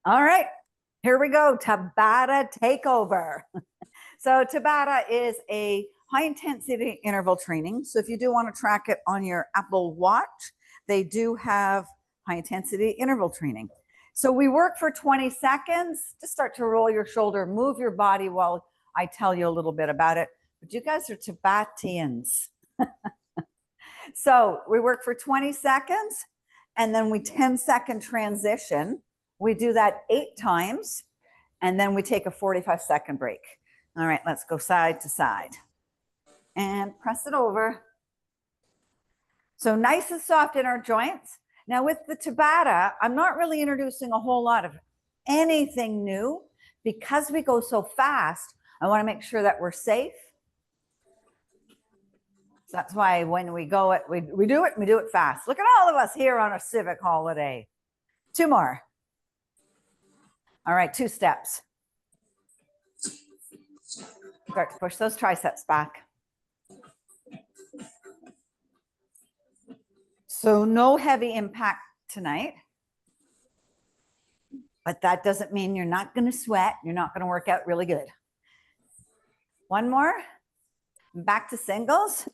All right, here we go. Tabata takeover. So Tabata is a high intensity interval training. So if you do want to track it on your Apple Watch, they do have high intensity interval training. So we work for 20 seconds. Just start to roll your shoulder, move your body while I tell you a little bit about it. But you guys are Tabatans. So we work for 20 seconds and then we 10-second transition. We do that 8 times and then we take a 45-second break. All right, let's go side to side and press it over. So nice and soft in our joints. Now with the Tabata, I'm not really introducing a whole lot of anything new because we go so fast. I want to make sure that we're safe. So that's why when we go, we do it fast. Look at all of us here on a civic holiday. 2 more. All right, 2 steps. Start to push those triceps back. So no heavy impact tonight. But that doesn't mean you're not going to sweat. You're not going to work out really good. 1 more. Back to singles.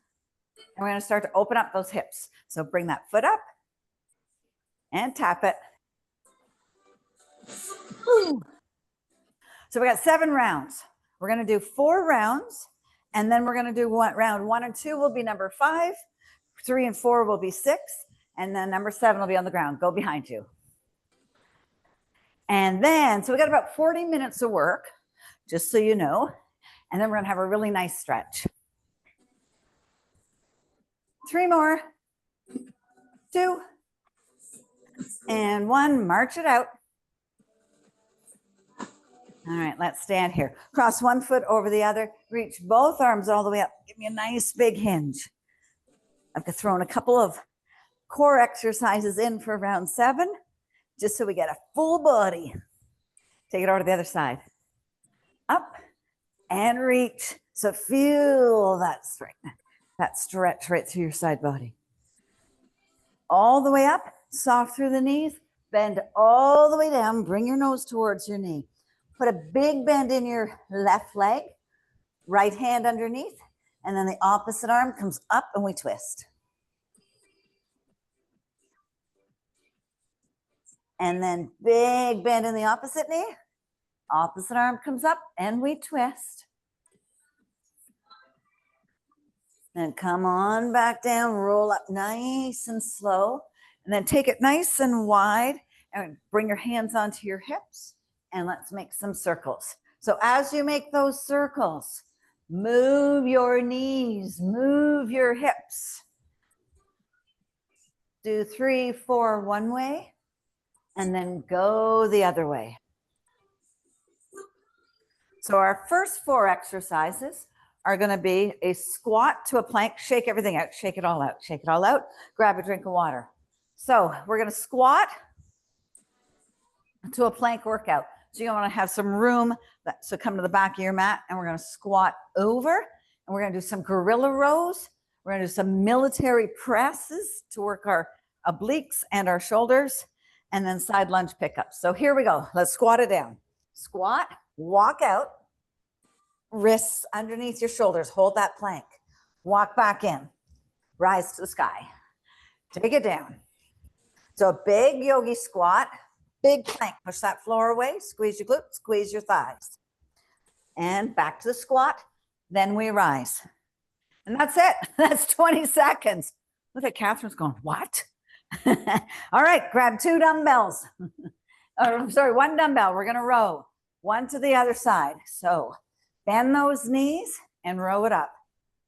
And we're going to start to open up those hips. So bring that foot up and tap it. Woo. So we got 7 rounds. We're going to do 4 rounds. And then we're going to do round 1 and 2 will be number 5. 3 and 4 will be 6. And then number 7 will be on the ground. Go behind you. And then, so we got about 40 minutes of work, just so you know. And then we're going to have a really nice stretch. 3 more. 2. And 1. March it out. All right, let's stand here. Cross 1 foot over the other. Reach both arms all the way up. Give me a nice big hinge. I've thrown a couple of core exercises in for round 7, just so we get a full body. Take it over to the other side. Up and reach. So feel that strength, that stretch right through your side body. All the way up, soft through the knees. Bend all the way down. Bring your nose towards your knee. Put a big bend in your left leg. Right hand underneath. And then the opposite arm comes up and we twist. And then big bend in the opposite knee. Opposite arm comes up and we twist. And come on back down, roll up nice and slow. And then take it nice and wide and bring your hands onto your hips. And let's make some circles. So as you make those circles, move your knees, move your hips. Do 3, 4 one way, and then go the other way. So our first 4 exercises are going to be a squat to a plank. Shake everything out, shake it all out, shake it all out. Grab a drink of water. So we're going to squat to a plank workout. So you want to have some room. So come to the back of your mat and we're going to squat over and we're going to do some gorilla rows. We're going to do some military presses to work our obliques and our shoulders and then side lunge pickups. So here we go. Let's squat it down. Squat, walk out, wrists underneath your shoulders. Hold that plank. Walk back in. Rise to the sky. Take it down. So a big yogi squat. Big plank, push that floor away, squeeze your glutes, squeeze your thighs. And back to the squat, then we rise. And that's it, that's 20 seconds. Look at Catherine's going, what? All right, grab 2 dumbbells. I'm sorry, 1 dumbbell, we're gonna row. 1 to the other side. So bend those knees and row it up.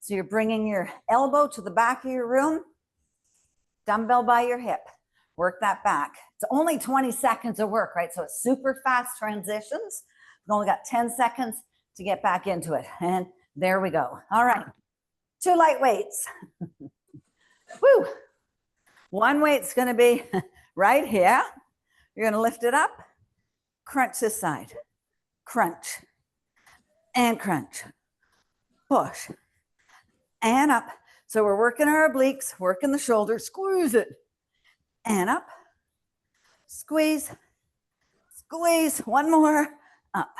So you're bringing your elbow to the back of your room, dumbbell by your hip. Work that back. It's only 20 seconds of work, right? So it's super fast transitions. We've only got 10 seconds to get back into it. And there we go. All right. 2 light weights. Woo. 1 weight's going to be right here. You're going to lift it up. Crunch this side. Crunch. And crunch. Push. And up. So we're working our obliques, working the shoulders. Squeeze it. And up, squeeze, squeeze, one more, up.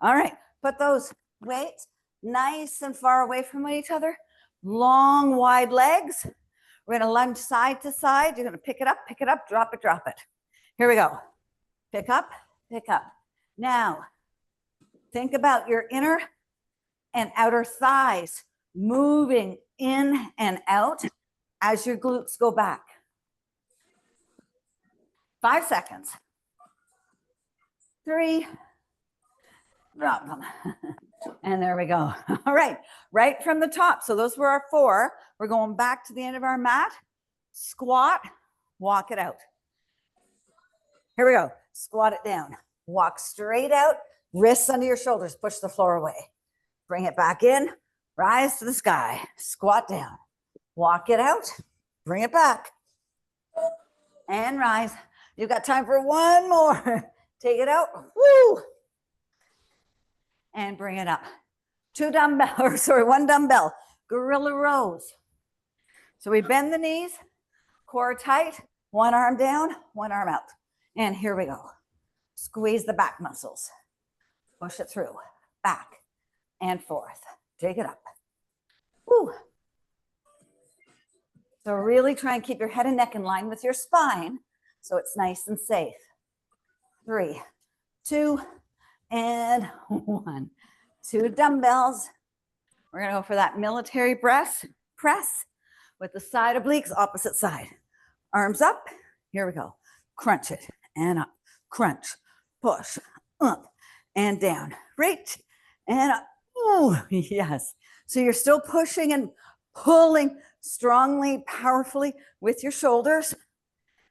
All right, put those weights nice and far away from each other. Long, wide legs. We're gonna lunge side to side. You're gonna pick it up, drop it, drop it. Here we go. Pick up, pick up. Now, think about your inner and outer thighs moving in and out as your glutes go back. 5 seconds. 3, drop them. And there we go. All right, right from the top. So those were our 4. We're going back to the end of our mat. Squat, walk it out. Here we go. Squat it down. Walk straight out, wrists under your shoulders, push the floor away. Bring it back in, rise to the sky, squat down. Walk it out, bring it back, and rise. You've got time for one more. Take it out, woo, and bring it up. 1 dumbbell, gorilla rows. So we bend the knees, core tight, one arm down, one arm out. And here we go. Squeeze the back muscles. Push it through, back and forth. Take it up. Woo. So really try and keep your head and neck in line with your spine so it's nice and safe. 3, 2, and 1. 2 dumbbells. We're gonna go for that military press with the side obliques, opposite side. Arms up, here we go. Crunch it and up, crunch, push, up and down, right, and up. Oh, yes. So you're still pushing and pulling strongly, powerfully with your shoulders,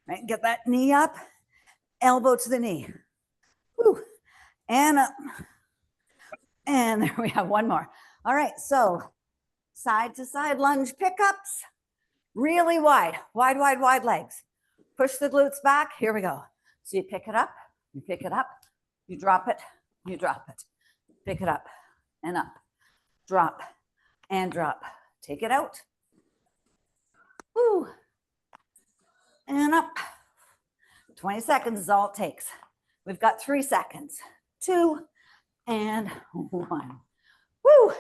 right? Get that knee up, elbow to the knee. Woo. And up. And there we have one more. All right, so side to side lunge pickups, really wide legs. Push the glutes back, here we go. So you pick it up, you pick it up, you drop it, you drop it. Pick it up and up, drop and drop. Take it out. Woo. And up. 20 seconds is all it takes. We've got 3 seconds. 2 and 1. Woo.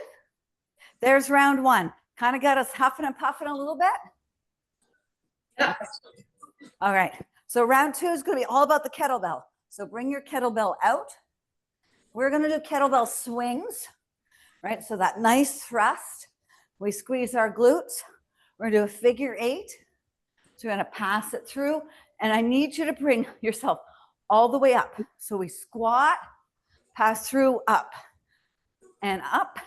There's round 1. Kind of got us huffing and puffing a little bit. Yeah. All right. So round 2 is going to be all about the kettlebell. So bring your kettlebell out. We're going to do kettlebell swings, right? So that nice thrust. We squeeze our glutes. We're going to do a figure 8. So we're going to pass it through. And I need you to bring yourself all the way up. So we squat, pass through, up and up.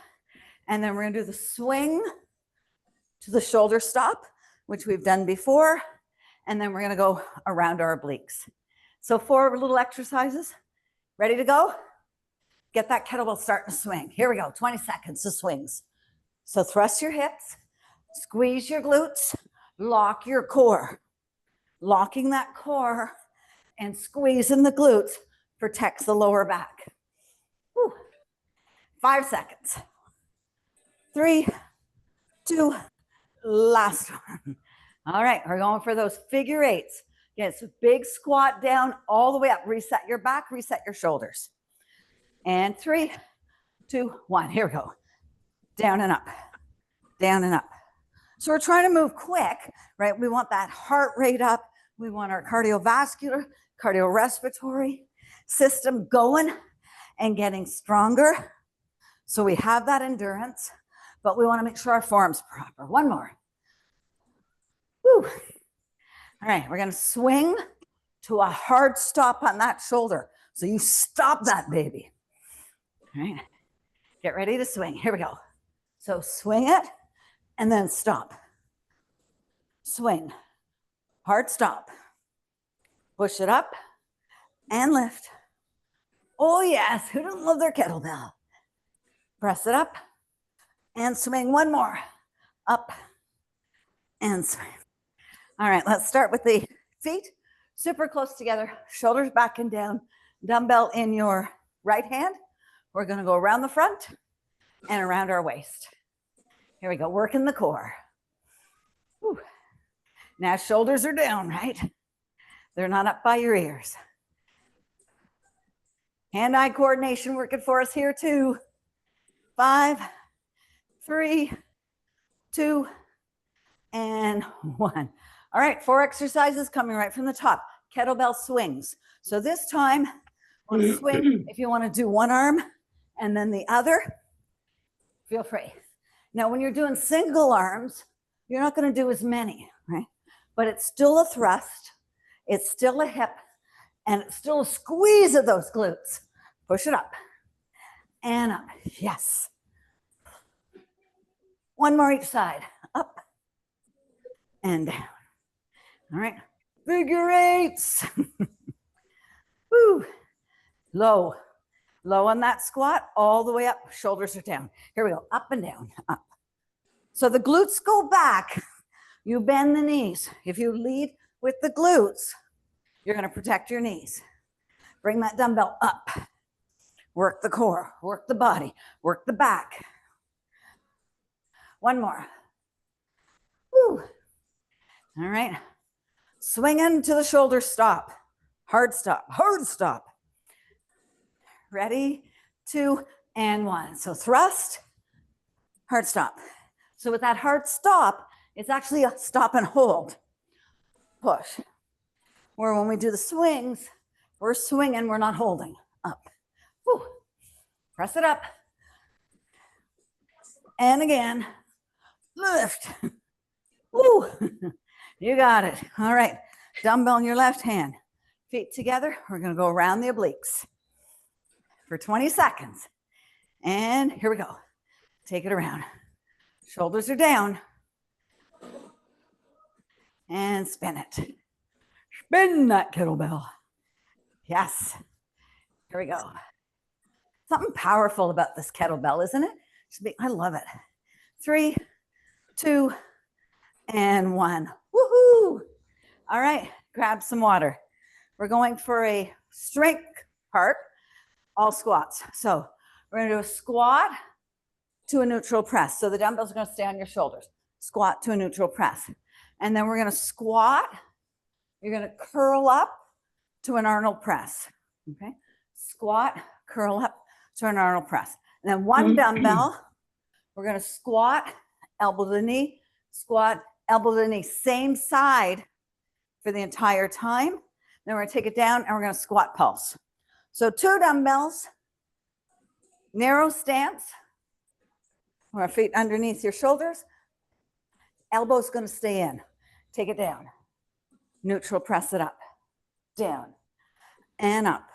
And then we're going to do the swing to the shoulder stop, which we've done before. And then we're going to go around our obliques. So 4 little exercises. Ready to go? Get that kettlebell starting to swing. Here we go. 20 seconds to swings. So thrust your hips, squeeze your glutes, lock your core. Locking that core and squeezing the glutes protects the lower back. Whew. 5 seconds. 3, 2, last one. All right, we're going for those figure 8s. Get a big squat down all the way up. Reset your back, reset your shoulders. And 3, 2, 1. Here we go. Down and up, down and up. So we're trying to move quick, right? We want that heart rate up. We want our cardiovascular, cardiorespiratory system going and getting stronger. So we have that endurance, but we want to make sure our form's proper. One more. Woo. All right, we're going to swing to a hard stop on that shoulder. So you stop that baby. All right, get ready to swing. Here we go. So swing it and then stop. Swing, hard stop. Push it up and lift. Oh yes, who doesn't love their kettlebell? Press it up and swing. One more. Up and swing. All right, let's start with the feet super close together, shoulders back and down, dumbbell in your right hand. We're going to go around the front and around our waist. Here we go, working the core. Whew. Now shoulders are down, right? They're not up by your ears. Hand-eye coordination working for us here too. 5, 3, 2, and 1. All right, 4 exercises coming right from the top. Kettlebell swings. So this time, on a swing, if you want to do one arm and then the other, feel free. Now, when you're doing single arms, you're not going to do as many, right? But it's still a thrust, it's still a hip, and it's still a squeeze of those glutes. Push it up and up. Yes. One more each side. Up and down. All right. Figure eights. Woo. Low. Low on that squat, all the way up. Shoulders are down. Here we go. Up and down. Up. So the glutes go back. You bend the knees. If you lead with the glutes, you're going to protect your knees. Bring that dumbbell up. Work the core. Work the body. Work the back. One more. Woo. All right. Swinging to the shoulder stop. Hard stop. Hard stop. Ready, 2, and 1. So thrust, hard stop. So with that hard stop, it's actually a stop and hold. Push. Where when we do the swings, we're swinging, we're not holding. Up. Woo. Press it up. And again. Lift. Woo. You got it. All right. Dumbbell in your left hand. Feet together. We're going to go around the obliques for 20 seconds. And here we go. Take it around. Shoulders are down. And spin it. Spin that kettlebell. Yes. Here we go. Something powerful about this kettlebell, isn't it? I love it. 3, 2, and 1. Woohoo! All right, grab some water. We're going for a strength part, all squats. So we're going to do a squat to a neutral press. So the dumbbells are going to stay on your shoulders. Squat to a neutral press. And then we're going to squat. You're going to curl up to an Arnold press. Okay? Squat, curl up to an Arnold press. And then one dumbbell, we're going to squat, elbow to the knee, squat, elbow to the knee, same side for the entire time. Then we're going to take it down and we're going to squat pulse. So 2 dumbbells, narrow stance, our feet underneath your shoulders, elbow's going to stay in. Take it down. Neutral, press it up, down, and up.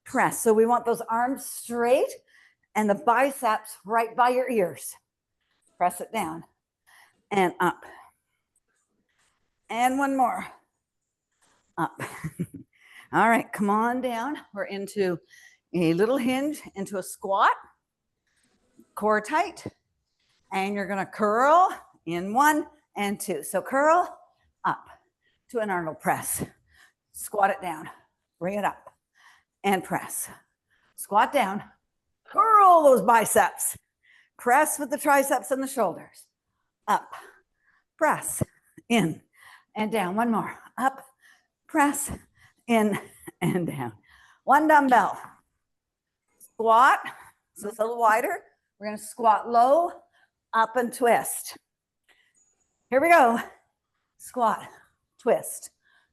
Press. So we want those arms straight and the biceps right by your ears. Press it down and up. And one more. Up. All right, come on down. We're into a little hinge, into a squat. Core tight. And you're going to curl in 1 and 2. So curl up to an Arnold press. Squat it down. Bring it up. And press. Squat down. Curl those biceps. Press with the triceps and the shoulders. Up. Press. In. And down. One more. Up. Press. In. And down. One dumbbell. Squat. So it's a little wider. We're going to squat low. Up and twist. Here we go. Squat. Twist.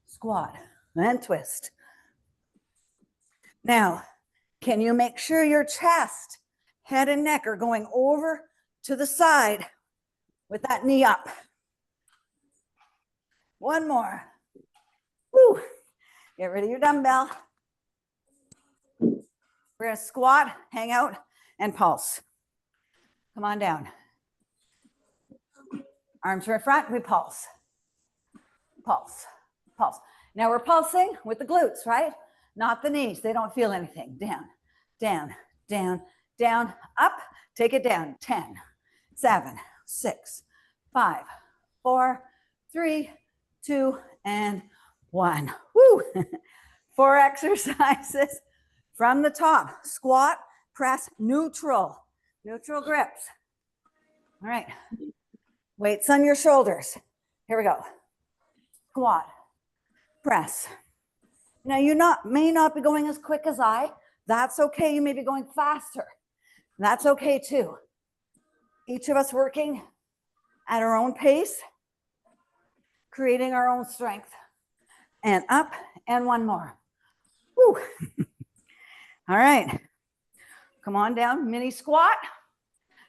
Squat. And twist. Now, can you make sure your chest, head and neck are going over to the side with that knee up? One more. Woo. Get rid of your dumbbell. We're going to squat, hang out, and pulse. Come on down. Arms are in front, we pulse. Pulse, pulse. Now we're pulsing with the glutes, right? Not the knees, they don't feel anything. Down, down, down, down, up, take it down. 10, 7, 6, 5, 4, 3, 2, and 1. Woo! 4 exercises from the top. Squat, press, neutral. Neutral grips. All right. Weights on your shoulders. Here we go. Squat, press, Now you may not be going as quick as I. That's okay. You may be going faster. That's okay too. Each of us working at our own pace, creating our own strength. And up, and one more. Woo. All right. Come on down, mini squat.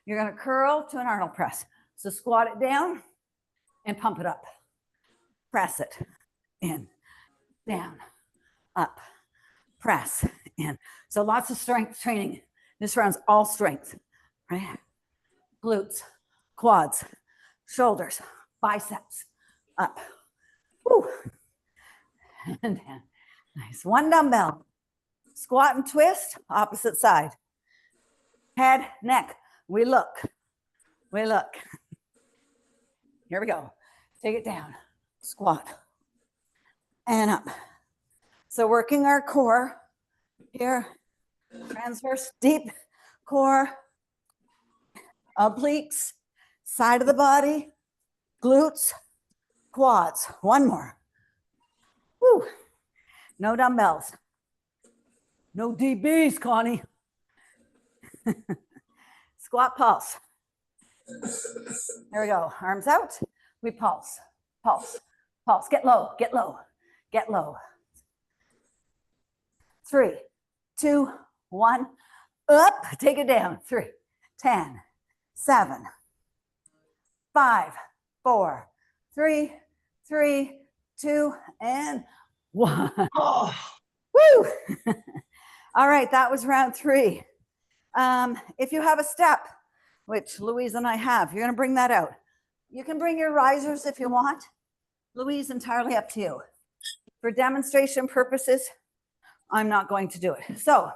You're gonna curl to an Arnold press. So squat it down and pump it up. Press it in, down, up, press in. So lots of strength training. This round's all strength, right? Glutes, quads, shoulders, biceps, up. Woo. And down. Nice. One dumbbell. Squat and twist, opposite side. Head, neck. We look. We look. Here we go. Take it down. Squat. And up. So working our core here. Transverse, deep core. Obliques, side of the body, glutes, quads. One more. Woo. No dumbbells. No DBs, Connie. Squat pulse. There we go. Arms out. We pulse, pulse, pulse. Get low, get low, get low. 3, 2, 1. Up. Take it down. 3, 10, 7, 5, 4, 3, 3, 2, and 1. Oh. Woo! All right, that was round 3. If you have a step, which Louise and I have, you're gonna bring that out. You can bring your risers if you want. Louise, entirely up to you. For demonstration purposes, I'm not going to do it. So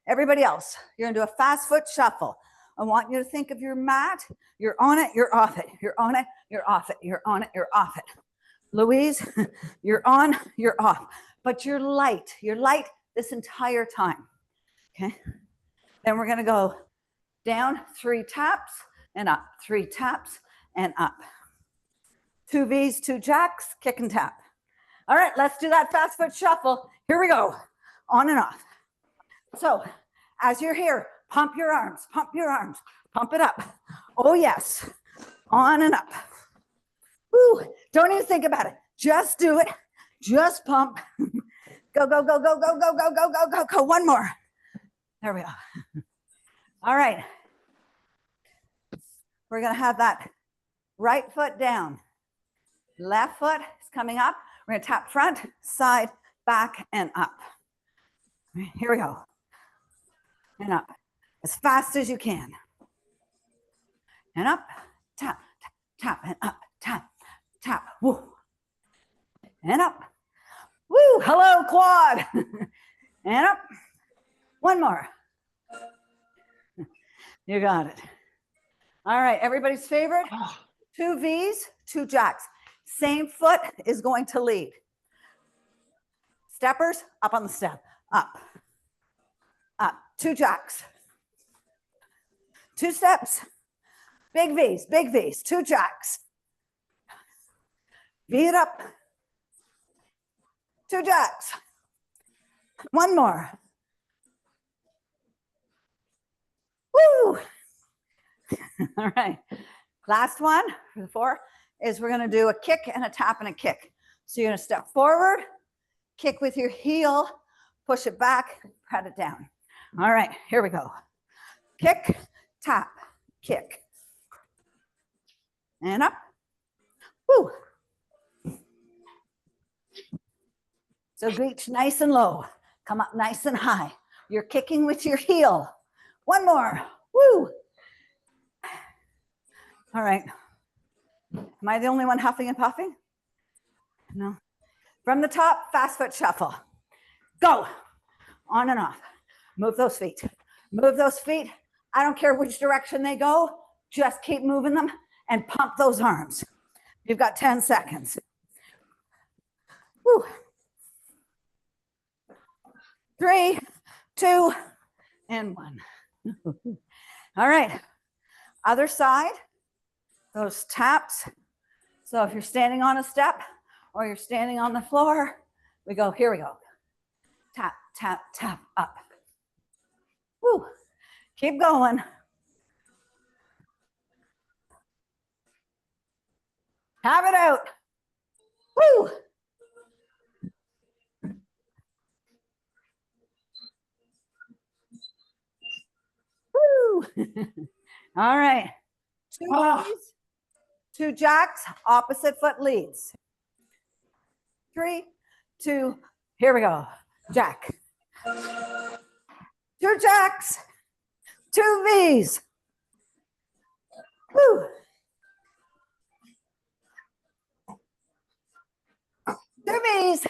everybody else, you're gonna do a fast foot shuffle. I want you to think of your mat. You're on it, you're off it. You're on it, you're off it. You're on it, you're off it. Louise, you're on, you're off. But you're light this entire time, okay? Then we're gonna go down, 3 taps and up, 3 taps and up. 2 V's, 2 jacks, kick and tap. All right, let's do that fast foot shuffle. Here we go, on and off. So as you're here, pump your arms, pump it up. Oh yes, on and up. Woo, don't even think about it. Just do it, just pump. Go, go, go, go, go, go, go, go, go, go, go. One more. There we go. All right. We're gonna have that right foot down. Left foot is coming up. We're gonna tap front, side, back, and up. Here we go. And up. As fast as you can. And up, tap, tap, and up, tap, tap, woo. And up. Woo, hello, quad. And up. One more. You got it. All right, everybody's favorite. 2 V's, 2 jacks. Same foot is going to lead. Steppers, up on the step. Up, up. 2 jacks. 2 steps. Big V's, 2 jacks. V it up. 2 jacks. One more. Woo! All right. Last one for the 4 is we're going to do a kick and a tap and a kick. So you're going to step forward, kick with your heel, push it back, pat it down. All right, here we go. Kick, tap, kick. And up. Woo! So reach nice and low. Come up nice and high. You're kicking with your heel. One more. Woo! All right. Am I the only one huffing and puffing? No. From the top, fast foot shuffle. Go. On and off. Move those feet. Move those feet. I don't care which direction they go. Just keep moving them and pump those arms. You've got 10 seconds. Woo. 3, 2, and 1. All right. Other side. Those taps. So if you're standing on a step or you're standing on the floor, we go, here we go. tap, tap, tap, up. Woo. Keep going. Have it out. Woo. Woo. All right. Two knees, two jacks, opposite foot leads. 3, 2, here we go. Jack. 2 jacks, 2 V's. Woo. 2 V's.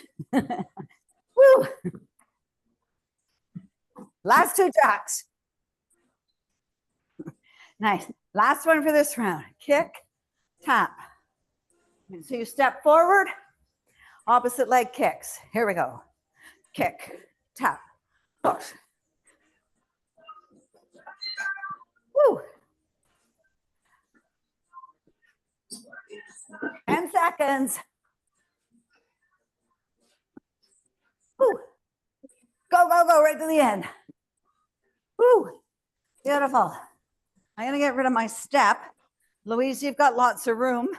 Woo. Last 2 jacks. Nice. Last one for this round. Kick, tap. And so you step forward, opposite leg kicks. Here we go. Kick, tap, push. Woo. 10 seconds. Woo. Go, go, go, right to the end. Woo. Beautiful. I'm going to get rid of my step. Louise, you've got lots of room,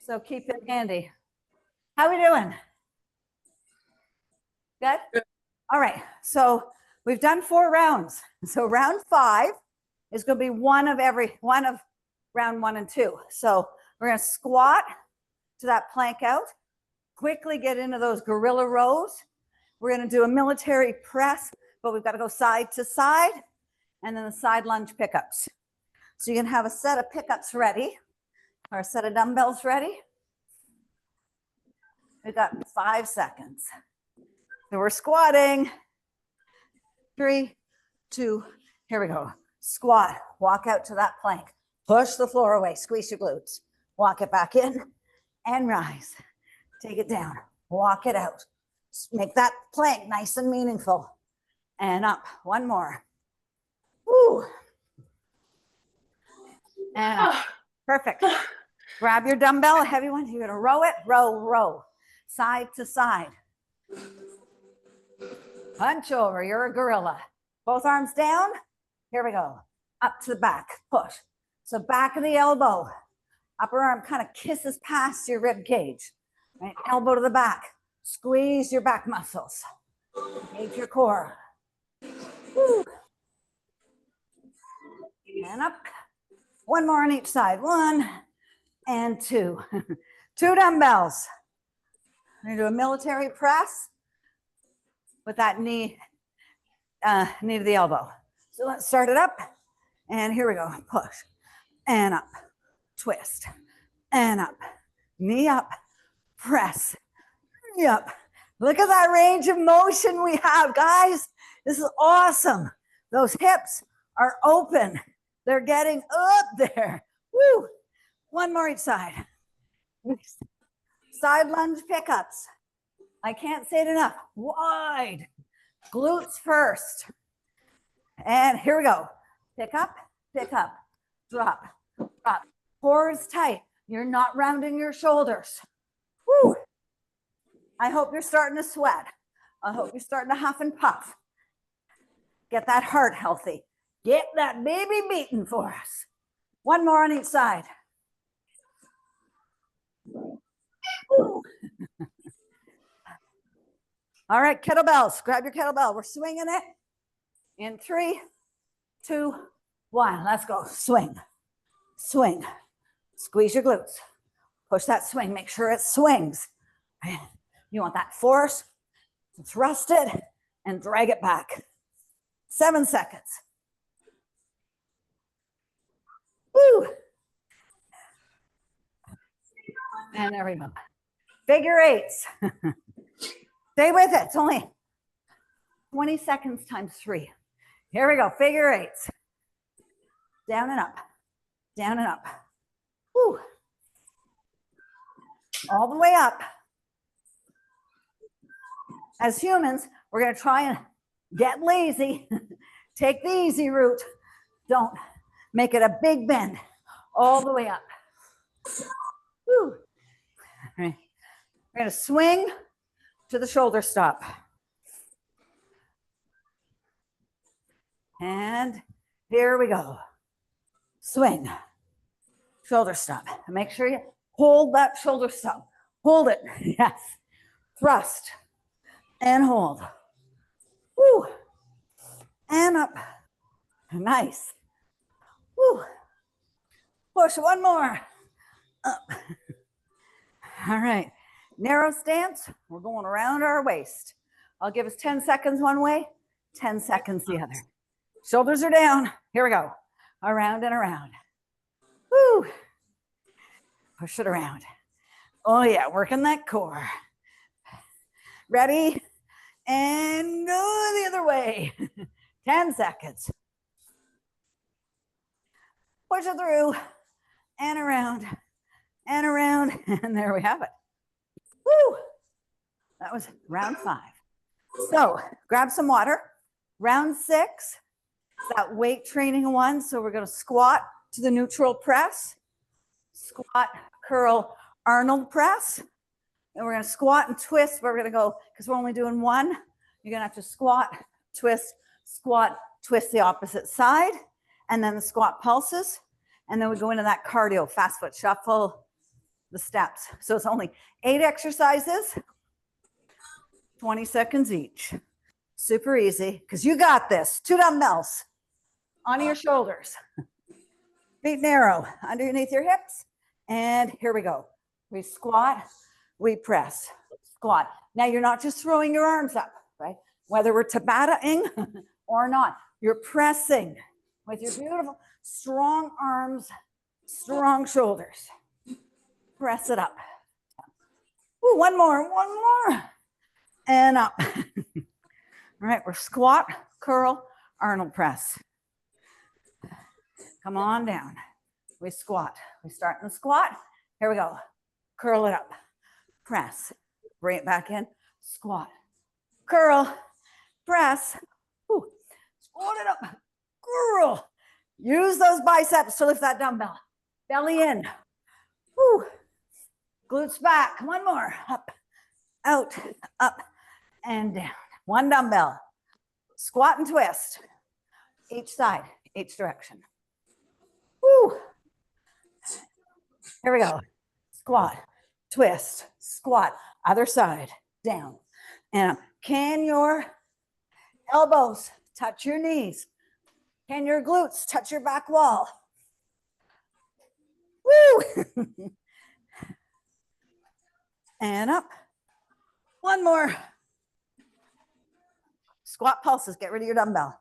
so keep it handy. How we doing? Good? Good. All right, so we've done 4 rounds. So round 5 is going to be one of round 1 and 2. So we're going to squat to that plank out, quickly get into those gorilla rows. We're going to do a military press, but we've got to go side to side, and then the side lunge pickups. So you can have a set of pickups ready, or a set of dumbbells ready. We've got 5 seconds. So we're squatting. 3, 2, here we go. Squat, walk out to that plank. Push the floor away, squeeze your glutes. Walk it back in and rise. Take it down, walk it out. Make that plank nice and meaningful. And up, one more. Woo. And up. Perfect. Grab your dumbbell, a heavy one. You're gonna row it, row, row. Side to side. Punch over, you're a gorilla. Both arms down, here we go. Up to the back, push. So back of the elbow, upper arm kind of kisses past your rib cage. Right? Elbow to the back, squeeze your back muscles. Engage your core. Woo. And up. One more on each side, 1 and 2. 2 dumbbells. We're gonna do a military press with that knee to the elbow. So let's start it up. And here we go. Push and up, twist and up, knee up, press, knee up. Look at that range of motion we have, guys. This is awesome. Those hips are open. They're getting up there. Woo. One more each side. Side lunge pickups. I can't say it enough. Wide. Glutes first. And here we go. Pick up, drop, drop. Core is tight. You're not rounding your shoulders. Woo. I hope you're starting to sweat. I hope you're starting to huff and puff. Get that heart healthy. Get that baby beating for us. One more on each side. Woo. All right, kettlebells. Grab your kettlebell. We're swinging it in 3, 2, 1. Let's go. Swing, swing. Squeeze your glutes. Push that swing. Make sure it swings. You want that force. Thrust it and drag it back. 7 seconds. Woo. And there we go. Figure eights. Stay with it. It's only 20 seconds times 3. Here we go. Figure eights. Down and up. Down and up. Woo. All the way up. As humans, we're going to try and get lazy. Take the easy route. Don't make it a big bend. All the way up. Woo. All right. We're going to swing to the shoulder stop. And here we go. Swing. Shoulder stump. Make sure you hold that shoulder stump. Hold it. Yes. Thrust. And hold. Woo. And up. Nice. Woo. Push one more. Up. All right. Narrow stance. We're going around our waist. I'll give us 10 seconds one way, 10 seconds the other. Shoulders are down. Here we go. Around and around. Woo. Push it around. Oh yeah, working that core. Ready? And go the other way. 10 seconds. Push it through and around, and there we have it. Woo! That was round 5. So grab some water. Round 6, that weight training one. So we're gonna squat to the neutral press, squat, curl, Arnold press. And we're gonna squat and twist. We're gonna go, because we're only doing one, you're gonna have to squat, twist, the opposite side, and then the squat pulses. And then we go into that cardio, fast foot shuffle, the steps. So it's only 8 exercises, 20 seconds each. Super easy, because you got this. 2 dumbbells on your shoulders. Feet narrow underneath your hips. And here we go. We squat, we press, squat. Now you're not just throwing your arms up, right? Whether we're Tabata-ing or not, you're pressing with your beautiful, strong arms, strong shoulders. Press it up. Ooh, one more. And up. All right, we're squat, curl, Arnold press. Come on down. We squat. We start in the squat. Here we go. Curl it up. Press. Bring it back in. Squat. Curl. Press. Ooh. Squat it up. Curl. Use those biceps to lift that dumbbell. Belly in. Woo. Glutes back. One more. Up, out, up, and down. One dumbbell. Squat and twist. Each side, each direction. Woo. Here we go. Squat, twist, squat. Other side, down. And up. Can your elbows touch your knees? Can your glutes touch your back wall? Woo! And up. One more. Squat pulses. Get rid of your dumbbell.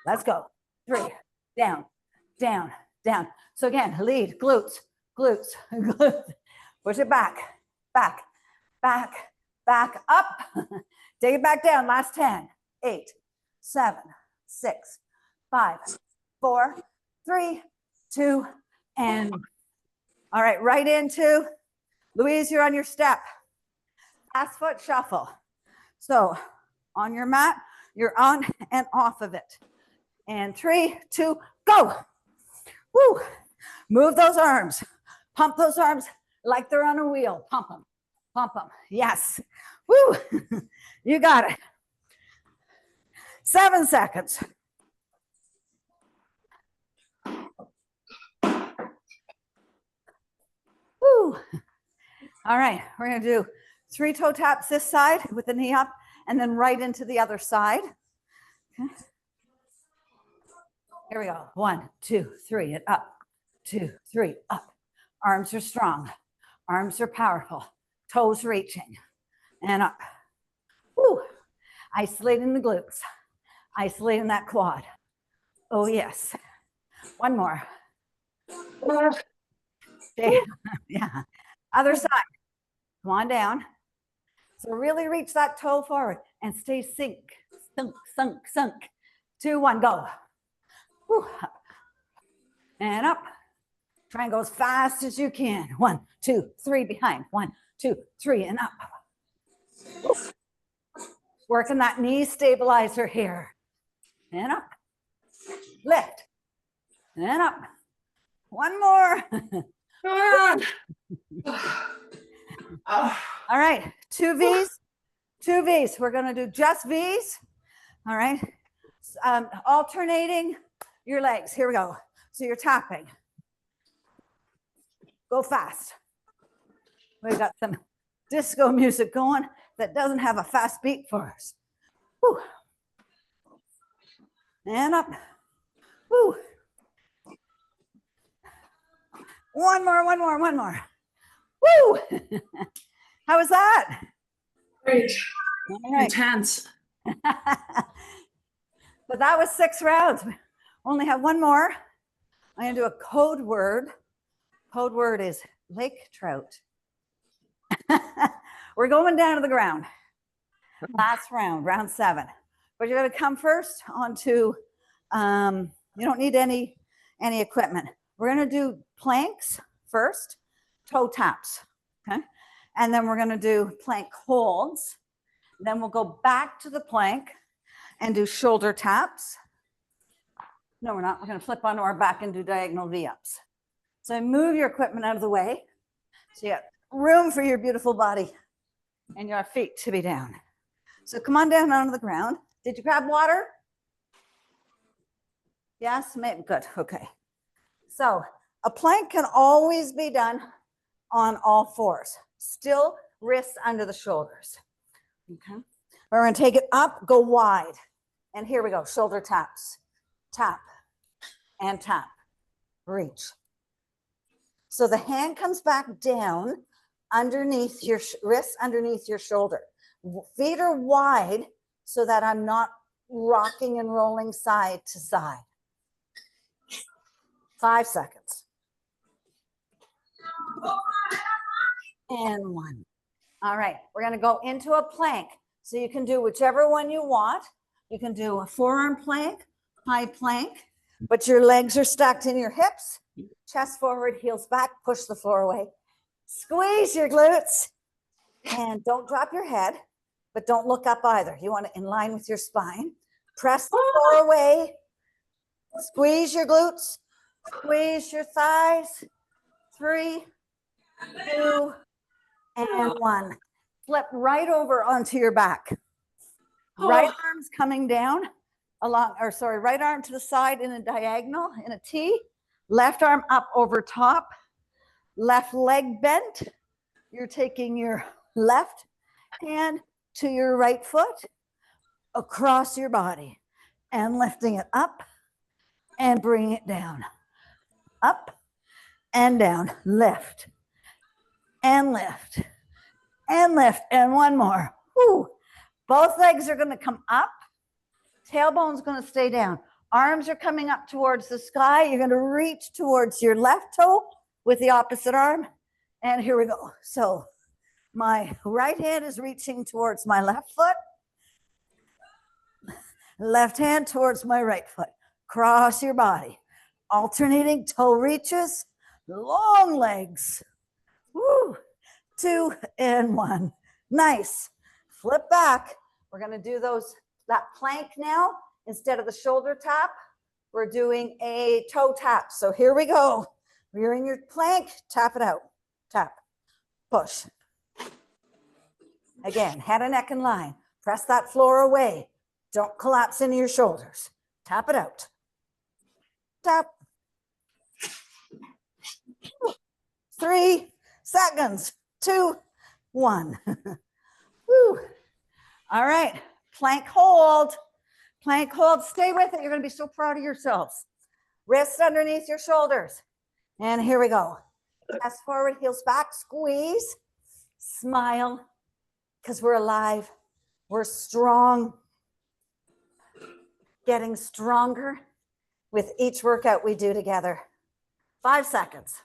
Let's go. 3. Down, down, down. So again, lead, glutes, glutes, glutes. Push it back, back, back, back, up. Take it back down. Last 10, 8, 7, 6, 5, 4, 3, 2, and all right, right into Louise, you're on your step. Fast foot shuffle. So on your mat, you're on and off of it. And 3, 2, go. Woo. Move those arms. Pump those arms like they're on a wheel. Pump them. Pump them. Yes. Woo. You got it. 7 seconds. Woo. All right, we're gonna do 3 toe taps this side with the knee up and then right into the other side. Okay. Here we go. 1, 2, 3, and up. 2, 3, up. Arms are strong. Arms are powerful. Toes reaching and up. Woo. Isolating the glutes. Isolating that quad. Oh, yes. One more. Okay. Yeah. Other side. Come on down. So really reach that toe forward and stay sunk, sunk, sunk, sunk. 2, 1, go. Woo. And up. Try and go as fast as you can. 1, 2, 3 behind. 1, 2, 3 and up. Woo. Working that knee stabilizer here. And up. Lift. And up. One more. All right, two V's, two V's. We're going to do just V's. All right, alternating your legs. Here we go. So you're tapping. Go fast. We got some disco music going that doesn't have a fast beat for us. Woo. And up. Woo. One more. Woo. How was that? Great. All right. Intense. But that was 6 rounds. We only have one more. I'm going to do a code word. Code word is lake trout. We're going down to the ground. Last round, round 7. But you're going to come first onto, you don't need any equipment. We're going to do planks first, toe taps, okay? And then we're going to do plank holds. Then we'll go back to the plank and do shoulder taps. No, we're not. We're going to flip onto our back and do diagonal V-ups. So move your equipment out of the way. So you got room for your beautiful body and your feet to be down. So come on down onto the ground. Did you grab water? Yes, maybe. Good. Okay. So a plank can always be done on all fours. Still wrists under the shoulders. Okay. We're going to take it up, go wide. And here we go. Shoulder taps. Tap and tap. Reach. So the hand comes back down underneath your wrist, underneath your shoulder. Feet are wide so that I'm not rocking and rolling side to side. 5 seconds. And 1. All right, we're going to go into a plank. So you can do whichever one you want. You can do a forearm plank, high plank, but your legs are stacked in your hips. Chest forward, heels back, push the floor away. Squeeze your glutes and don't drop your head, but don't look up either. You want it in line with your spine. Press the floor away. Squeeze your glutes. Squeeze your thighs. 3, 2, and 1. Flip right over onto your back. Right arm's coming down along, or sorry, right arm to the side in a diagonal, in a T. Left arm up over top. Left leg bent. You're taking your left hand to your right foot across your body and lifting it up and bringing it down. Up and down. Lift and lift and lift. And one more. Woo. Both legs are going to come up. Tailbone's going to stay down. Arms are coming up towards the sky. You're going to reach towards your left toe with the opposite arm. And here we go. So my right hand is reaching towards my left foot. Left hand towards my right foot. Cross your body. Alternating toe reaches. Long legs. Woo. 2 and 1. Nice. Flip back. We're going to do that plank now. Instead of the shoulder tap, we're doing a toe tap. So here we go. You're in your plank, tap it out. Tap, push. Again, head and neck in line. Press that floor away. Don't collapse into your shoulders. Tap it out. Tap. 3 seconds. 2, 1. Woo. All right, plank hold. Plank hold, stay with it. You're going to be so proud of yourselves. Wrists underneath your shoulders. And here we go. Chest forward, heels back, squeeze. Smile, because we're alive. We're strong. Getting stronger with each workout we do together. 5 seconds.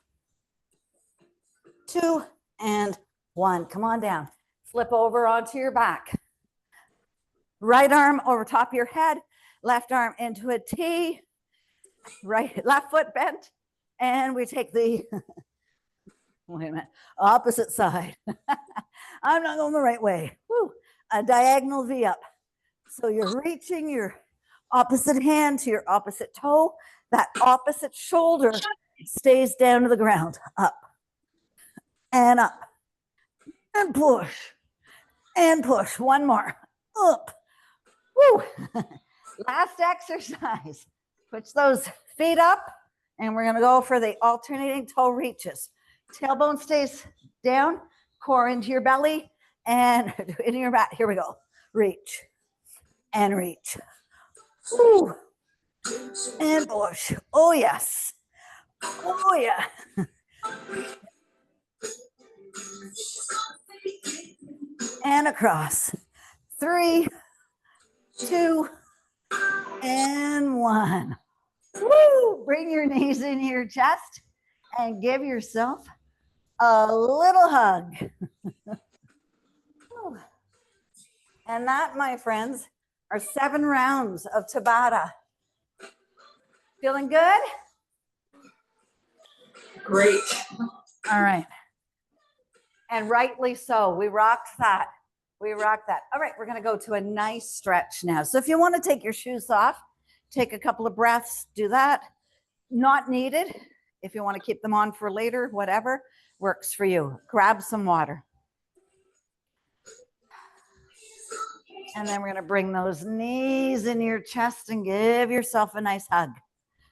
2 and 1. Come on down. Flip over onto your back. Right arm over top of your head, left arm into a T, left foot bent, and we take the, wait a minute, opposite side. I'm not going the right way. Woo. A diagonal V up. So you're reaching your opposite hand to your opposite toe. That opposite shoulder stays down to the ground. Up and up and push and push. One more. Up. Woo. Last exercise. Push those feet up, and we're going to go for the alternating toe reaches. Tailbone stays down, core into your belly and into your mat. Here we go. Reach and reach. Woo. And push. Oh, yes. Oh, yeah. And across. 3, 2, and 1. Woo! Bring your knees into your chest and give yourself a little hug. And that, my friends, are 7 rounds of Tabata. Feeling good? Great. All right. And rightly so. We rocked that. We rocked that. All right, we're going to go to a nice stretch now. So if you want to take your shoes off, take a couple of breaths, do that. Not needed. If you want to keep them on for later, whatever works for you. Grab some water. And then we're going to bring those knees in your chest and give yourself a nice hug.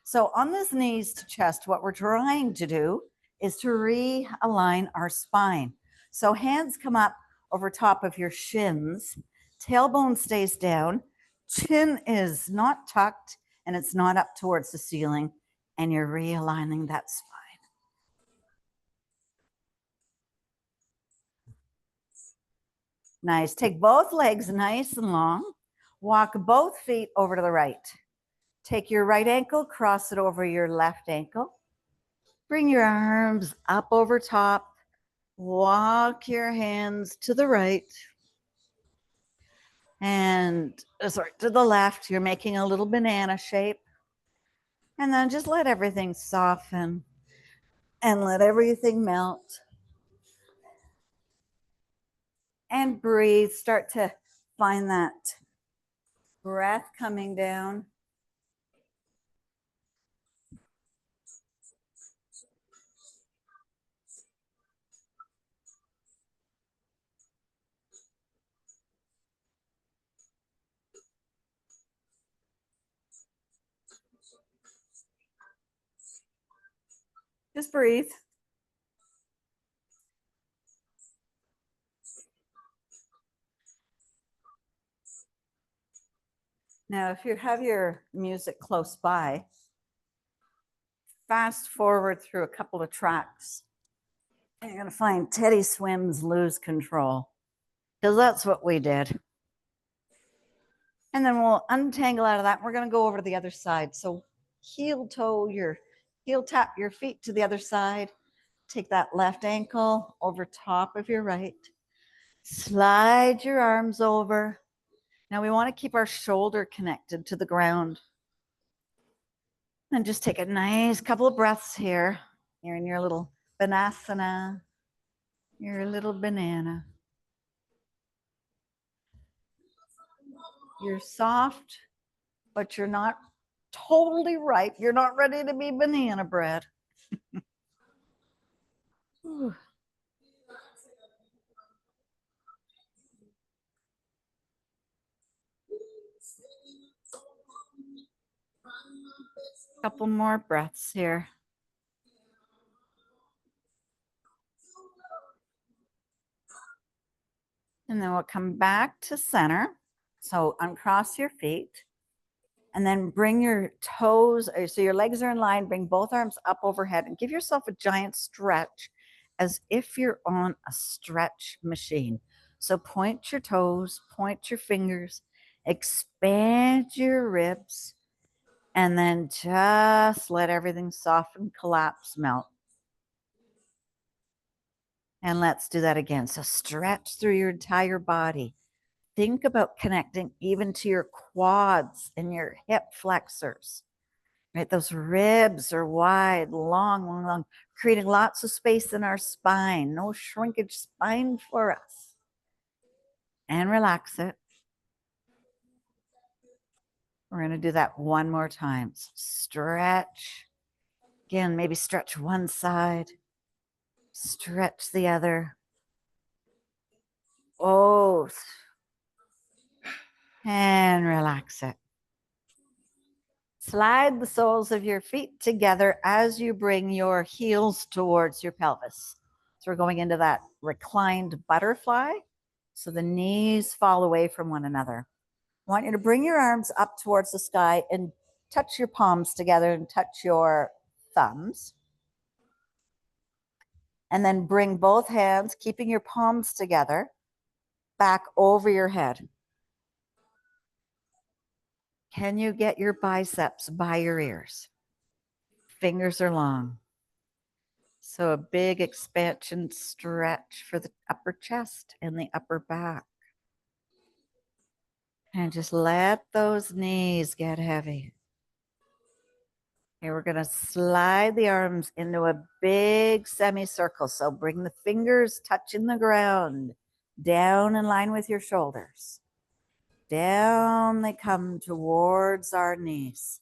So on this knees to chest, what we're trying to do is to realign our spine. So hands come up over top of your shins, tailbone stays down, chin is not tucked and it's not up towards the ceiling, and you're realigning that spine. Nice. Take both legs nice and long. Walk both feet over to the right. Take your right ankle, cross it over your left ankle. Bring your arms up over top. Walk your hands to the right and to the left. You're making a little banana shape. And then just let everything soften and let everything melt. And breathe. Start to find that breath coming down. Just breathe. Now, if you have your music close by, fast forward through a couple of tracks. And you're going to find Teddy Swims Lose Control, because that's what we did. And then we'll untangle out of that. We're going to go over to the other side. So heel tap your feet to the other side. Take that left ankle over top of your right. Slide your arms over. Now we want to keep our shoulder connected to the ground. And just take a nice couple of breaths here. You're in your little banasana, your little banana. You're soft, but you're not totally ripe. You're not ready to be banana bread. Couple more breaths here. And then we'll come back to center. So uncross your feet and then bring your toes. So your legs are in line, bring both arms up overhead and give yourself a giant stretch as if you're on a stretch machine. So point your toes, point your fingers, expand your ribs, and then just let everything soften, collapse, melt. And let's do that again. So stretch through your entire body. Think about connecting even to your quads and your hip flexors, right? Those ribs are wide, long, creating lots of space in our spine. No shrinkage spine for us. And relax it. We're going to do that one more time. So stretch. Again, maybe stretch one side, stretch the other. both. And relax it. Slide the soles of your feet together as you bring your heels towards your pelvis. So we're going into that reclined butterfly. So the knees fall away from one another. I want you to bring your arms up towards the sky and touch your palms together and touch your thumbs. And then bring both hands, keeping your palms together, back over your head. Can you get your biceps by your ears? Fingers are long. So a big expansion stretch for the upper chest and the upper back. And just let those knees get heavy. Okay, we're going to slide the arms into a big semicircle. So bring the fingers touching the ground, down in line with your shoulders. Down they come towards our knees.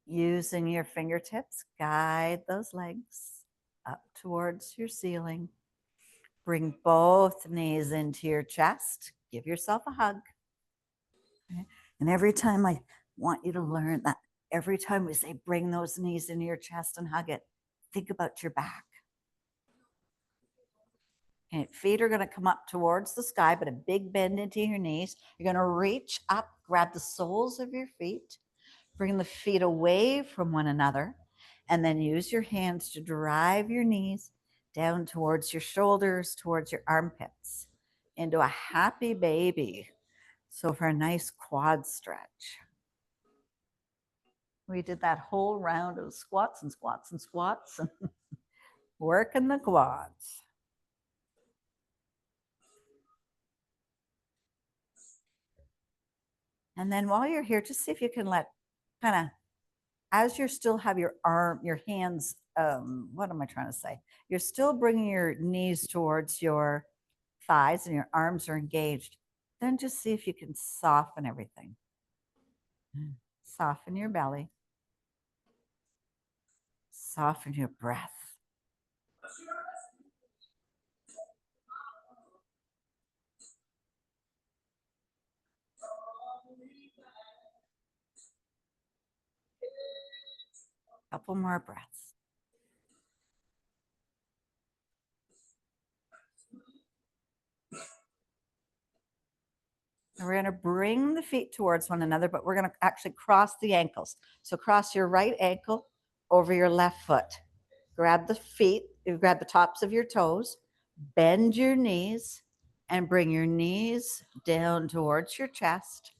Using your fingertips, guide those legs up towards your ceiling. Bring both knees into your chest. Give yourself a hug. Okay. And every time I want you to learn that every time we say bring those knees into your chest and hug it, think about your back. Okay. Feet are going to come up towards the sky, but a big bend into your knees. You're going to reach up, grab the soles of your feet, bring the feet away from one another, and then use your hands to drive your knees down towards your shoulders, towards your armpits, into a happy baby. So for a nice quad stretch. We did that whole round of squats and squats and squats and working the quads. And then while you're here, just see if you can let kind of, as you still have your hands, what am I trying to say? You're still bringing your knees towards your thighs and your arms are engaged. Then just see if you can soften everything. Soften your belly. Soften your breath. Couple more breaths. And we're going to bring the feet towards one another, but we're going to actually cross the ankles. So cross your right ankle over your left foot. Grab the feet, you grab the tops of your toes, bend your knees, and bring your knees down towards your chest.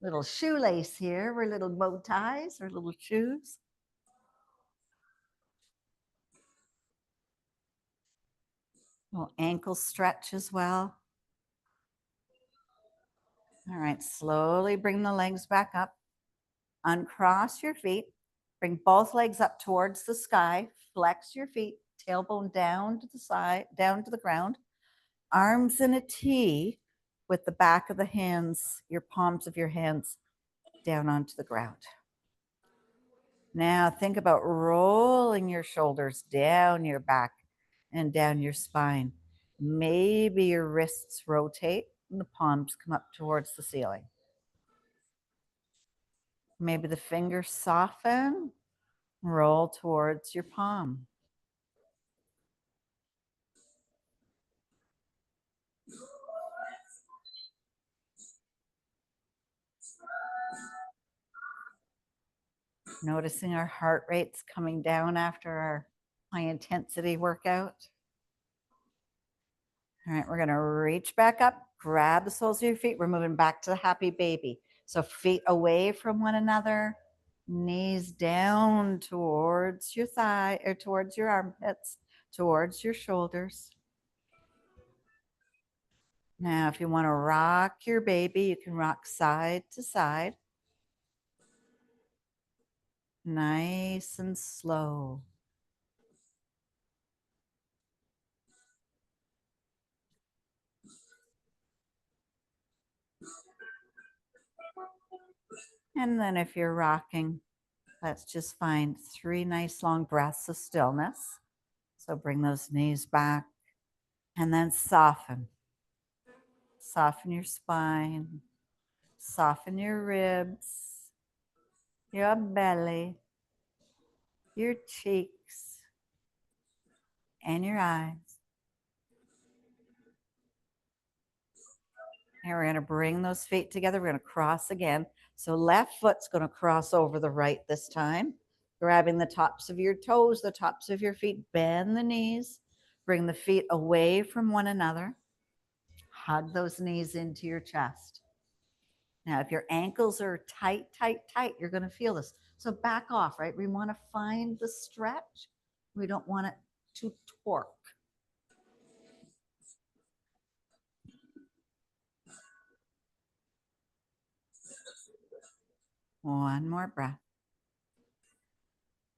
Little shoelace here, or little bow ties, or little shoes. Little ankle stretch as well. All right, slowly bring the legs back up. Uncross your feet. Bring both legs up towards the sky. Flex your feet, tailbone down to the side, down to the ground. Arms in a T with the back of the hands, your palms of your hands down onto the ground. Now think about rolling your shoulders down your back and down your spine. Maybe your wrists rotate and the palms come up towards the ceiling. Maybe the fingers soften, roll towards your palm. Noticing our heart rates coming down after our high intensity workout. All right, we're gonna reach back up, grab the soles of your feet. We're moving back to the happy baby. So feet away from one another, knees down towards your thigh or towards your armpits, towards your shoulders. Now, if you want to rock your baby, you can rock side to side. Nice and slow. And then if you're rocking, let's just find 3 nice long breaths of stillness. So bring those knees back and then soften. Soften your spine, soften your ribs, your belly, your cheeks, and your eyes. And we're going to bring those feet together. We're going to cross again. So left foot's going to cross over the right this time. Grabbing the tops of your toes, the tops of your feet, bend the knees. Bring the feet away from one another. Hug those knees into your chest. Now, if your ankles are tight, tight, tight, you're going to feel this. So back off, right? We want to find the stretch. We don't want it to torque. One more breath.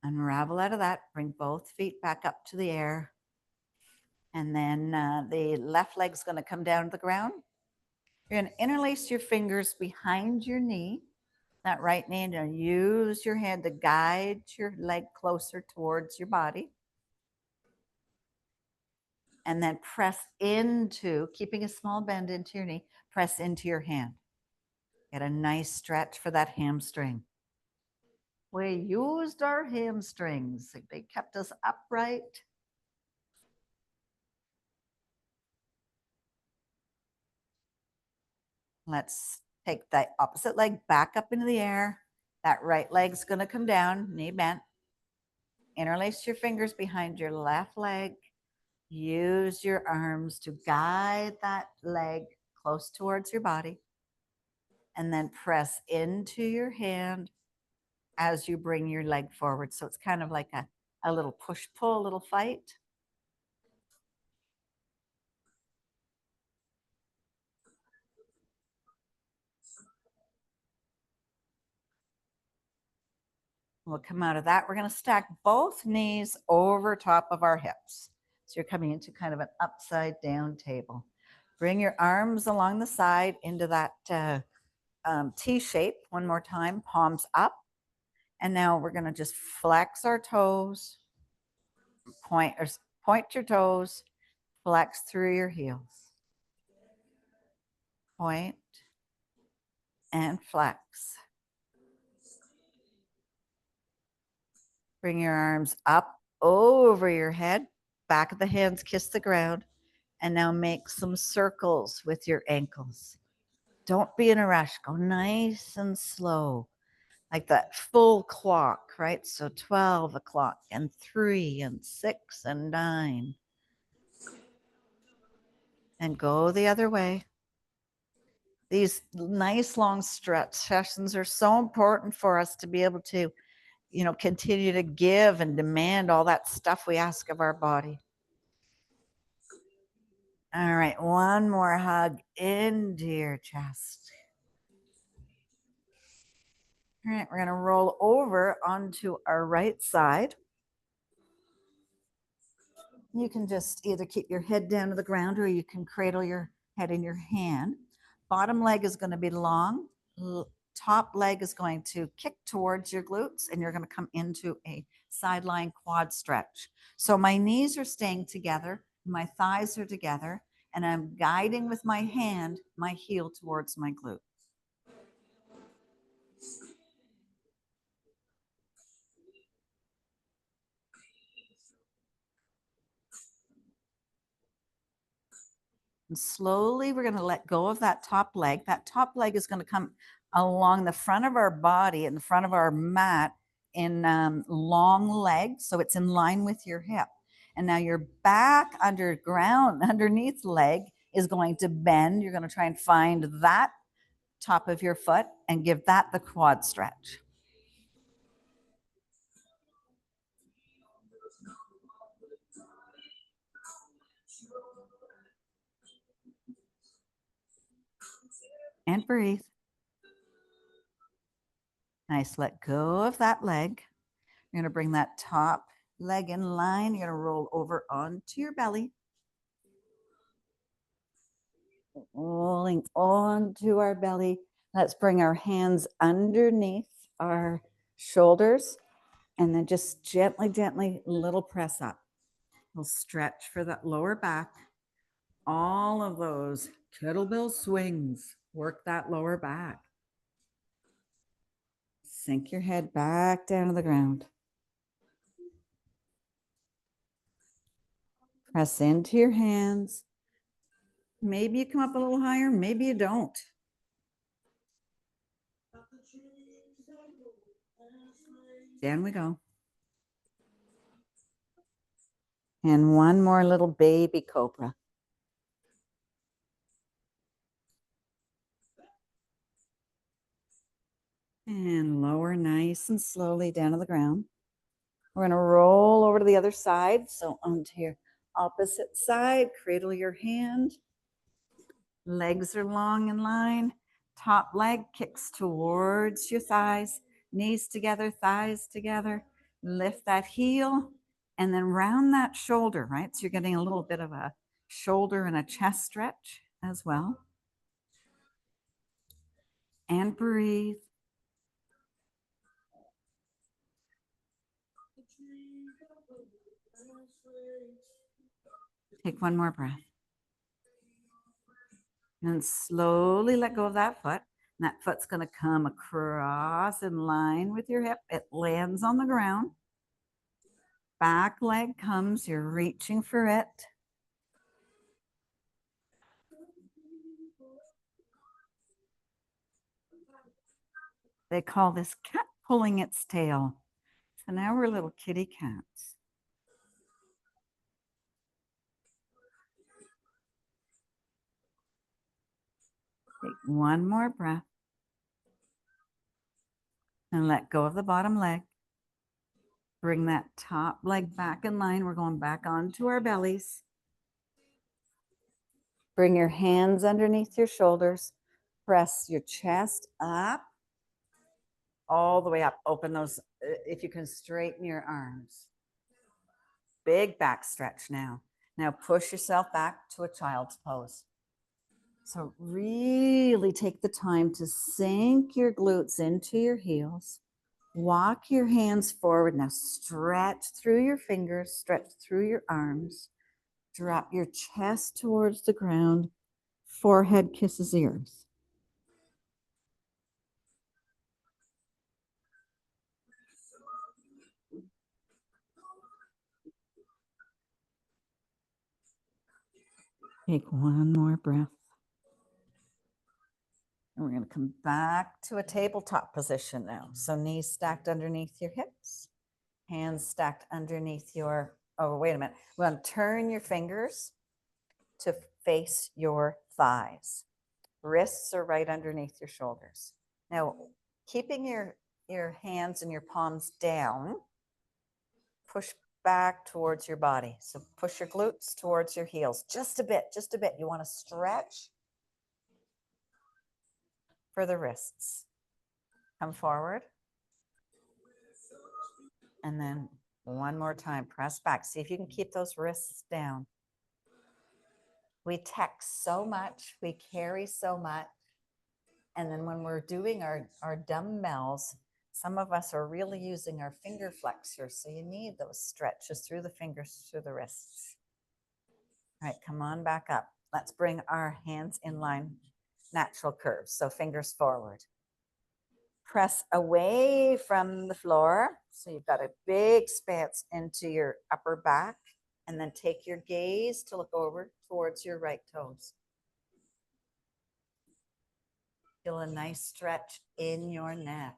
Unravel out of that. Bring both feet back up to the air. And then the left leg's going to come down to the ground. You're going to interlace your fingers behind your knee, that right knee, and use your hand to guide your leg closer towards your body. And then press into, keeping a small bend into your knee, press into your hand. Get a nice stretch for that hamstring. We used our hamstrings. They kept us upright. Let's take that opposite leg back up into the air. That right leg's going to come down, knee bent. Interlace your fingers behind your left leg. Use your arms to guide that leg close towards your body. And then press into your hand as you bring your leg forward. So it's kind of like a little push-pull, a little fight. We'll come out of that. We're going to stack both knees over top of our hips. So you're coming into kind of an upside down table. Bring your arms along the side into that T shape one more time, palms up. And now we're going to just flex our toes, point your toes, flex through your heels. Point and flex. Bring your arms up over your head, back of the hands kiss the ground, and now make some circles with your ankles. Don't be in a rush. Go nice and slow, like that full clock, right? So 12 o'clock and 3 and 6 and 9. And go the other way. These nice long stretch sessions are so important for us to be able to, continue to give and demand all that stuff we ask of our body. All right, one more hug into your chest. All right, we're going to roll over onto our right side. You can just either keep your head down to the ground or you can cradle your head in your hand. Bottom leg is going to be long. Top leg is going to kick towards your glutes and you're going to come into a sideline quad stretch. So my knees are staying together, my thighs are together, and I'm guiding with my hand my heel towards my glute. And slowly we're going to let go of that top leg. That top leg is going to come along the front of our body and the front of our mat in long legs. So it's in line with your hip. And now your back underneath leg is going to bend. You're going to try and find that top of your foot and give that the quad stretch. And breathe. Nice. Let go of that leg. You're going to bring that top leg in line. You're going to roll over onto your belly. Rolling onto our belly. Let's bring our hands underneath our shoulders and then just gently, gently, little press up. We'll stretch for that lower back. All of those kettlebell swings, work that lower back. Sink your head back down to the ground. Press into your hands. Maybe you come up a little higher, maybe you don't. Down we go. And one more little baby cobra. And lower nice and slowly down to the ground. We're going to roll over to the other side. So onto your opposite side, cradle your hand. Legs are long in line. Top leg kicks towards your thighs. Knees together, thighs together. Lift that heel and then round that shoulder, right? So you're getting a little bit of a shoulder and a chest stretch as well. And breathe. Take one more breath. And slowly let go of that foot. And that foot's going to come across in line with your hip. It lands on the ground. Back leg comes, you're reaching for it. They call this cat pulling its tail. So now we're little kitty cats. Take one more breath. And let go of the bottom leg. Bring that top leg back in line. We're going back onto our bellies. Bring your hands underneath your shoulders. Press your chest up. All the way up. Open those, if you can straighten your arms. Big back stretch now. Now push yourself back to a child's pose. So really take the time to sink your glutes into your heels. Walk your hands forward. Now stretch through your fingers, stretch through your arms. Drop your chest towards the ground. Forehead kisses ears. Take one more breath. And we're going to come back to a tabletop position now. So knees stacked underneath your hips, hands stacked underneath your, oh, wait a minute. We're going to turn your fingers to face your thighs. Wrists are right underneath your shoulders. Now, keeping your hands and your palms down, push back towards your body. So push your glutes towards your heels. Just a bit, just a bit. You want to stretch for the wrists. Come forward. And then one more time, press back. See if you can keep those wrists down. We text so much, we carry so much. And then when we're doing our dumbbells, some of us are really using our finger flexors. So you need those stretches through the fingers, through the wrists. All right, come on back up. Let's bring our hands in line, natural curves. So fingers forward. Press away from the floor. So you've got a big expanse into your upper back. And then take your gaze to look over towards your right toes. Feel a nice stretch in your neck.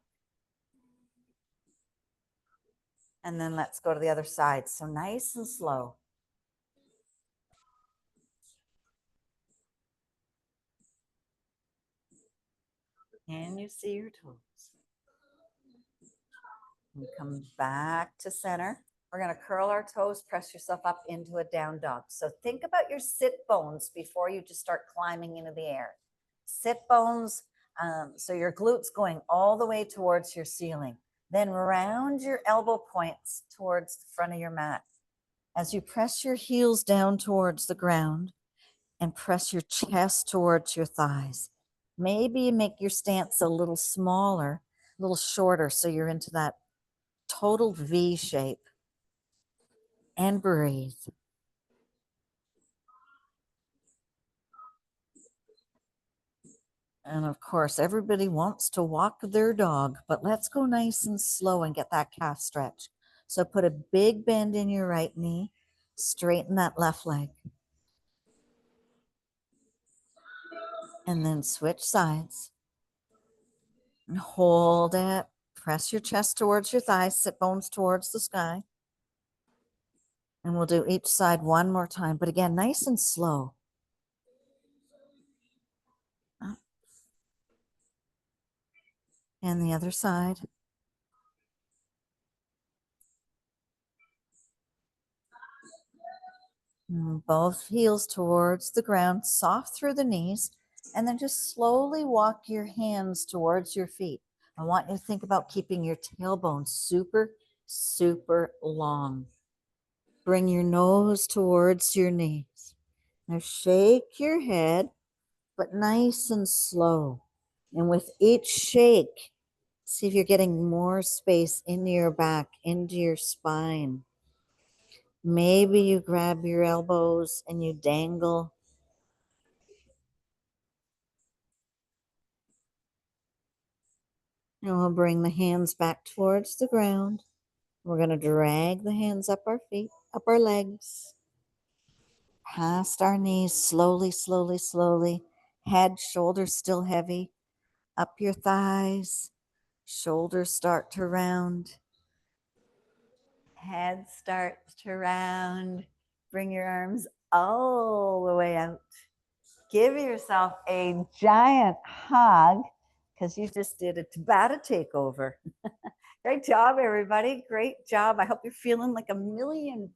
And then let's go to the other side. So nice and slow. Can you see your toes? And come back to center. We're going to curl our toes, press yourself up into a down dog. So think about your sit bones before you just start climbing into the air. Sit bones, so your glutes going all the way towards your ceiling. Then round your elbow points towards the front of your mat. As you press your heels down towards the ground and press your chest towards your thighs. Maybe you make your stance a little smaller, a little shorter, so you're into that total V shape. And breathe. And of course, everybody wants to walk their dog, but let's go nice and slow and get that calf stretch. So put a big bend in your right knee, straighten that left leg. And then switch sides. And hold it. Press your chest towards your thighs, sit bones towards the sky. And we'll do each side one more time, but again, nice and slow. And the other side. Both heels towards the ground, soft through the knees, and then just slowly walk your hands towards your feet. I want you to think about keeping your tailbone super, super long. Bring your nose towards your knees. Now shake your head, but nice and slow. And with each shake, see if you're getting more space into your back, into your spine. Maybe you grab your elbows and you dangle. And we'll bring the hands back towards the ground. We're going to drag the hands up our feet, up our legs, past our knees, slowly, slowly, slowly. Head, shoulders still heavy. Up your thighs. Shoulders start to round. Head starts to round. Bring your arms all the way out. Give yourself a giant hug because you just did a Tabata takeover. Great job, everybody. Great job. I hope you're feeling like $1,000,000.